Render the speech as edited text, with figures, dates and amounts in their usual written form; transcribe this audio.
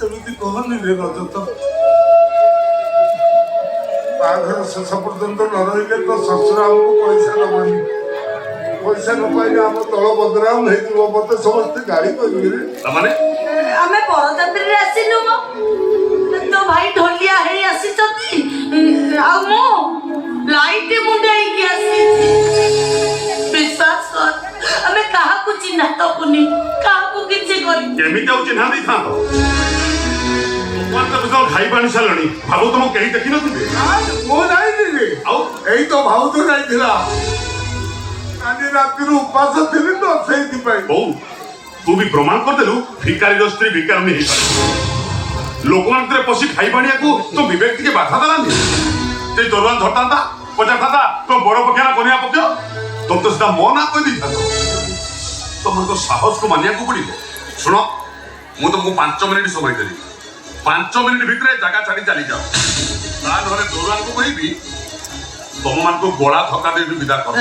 ସେମିତି କହନି ରେ ରଜତ। ବାହାଘର ଶେଷ ପର୍ଯ୍ୟନ୍ତ ନ ରହିଲେ ତ ଶ୍ୱଶୁର ଆମକୁ ପଇସା ଦବନି। ପଇସା ନ ପାଇଲେ ଆମ ଦଳ ବଦନାମ ହେଇଯିବ, ମତେ ସମସ୍ତେ ଗାଳି କରିବେ। ତାମାନେ ଆମେ ବରଯାତ୍ରୀରେ ଆସିନୁ ମ, ତୋ ଭାଇ ଢୋଲିଆ ହେଇ ଆସିଛନ୍ତି ଆଉ ମୁଁ ଲାଇଟ୍ ମୁଣ୍ଡେଇକି ଆସିଛି। ବିଶ୍ୱାସ କର ଆମେ କାହାକୁ ଚିହ୍ନା ଦବୁନି, କାହାକୁ କିଛି କରି କେମିତି ଆଉ ଚିହ୍ନା ଦେଇଥାନ୍ତ? ଖାଇ ପାଣି ସାରିଲଣି, ଭାବୁ ତମ କେହି ଦେଖିନଥିବେ। ମୁଁ ଯାଇଥିଲି ଆଉ ଏଇ ତ ଭାଉଜ ଯାଇଥିଲା। କାଲି ରାତିରୁ ଉପାସ ଥିଲି ତ ସେଇଥିପାଇଁ। ବୋଉ ତୁ ବି ପ୍ରମାଣ କରିଦେଲୁ ଭିକାରୀର ସ୍ତ୍ରୀ ଭିକାରିଣୀ ହେଇପାରେ। ଲୋକମାନଙ୍କର ପଶି ଖାଇବା ଆଣିବାକୁ ତୋ ବିବେକ ଟିକେ ବାଧା ଦେଲାନି। ସେ ଦରବାନ ଧରଥାନ୍ତା ପଚାରିଥାନ୍ତା ତୋ ବଡ ପକ୍ଷ ନା କନିଆ ପକ୍ଷ, ତମେ ତ ସେଟା ମୋ ନା କହିଦେଇଥାନ୍ତ। ତମର ତ ସାହସକୁ ମାନିବାକୁ ପଡିବ। ଶୁଣ ମୁଁ ତମକୁ 5 ମିନିଟ୍ ସମୟ ଦେଲି, 5 ମିନିଟ୍ ଭିତରେ ଜାଗା ଛାଡି ଚାଲିଯାଅ। ତା ନହେଲେ ଦରବାନକୁ କହିବି ତମମାନଙ୍କୁ ଗଳା ଧକ୍କା ଦେଇକି ବିଦା କର।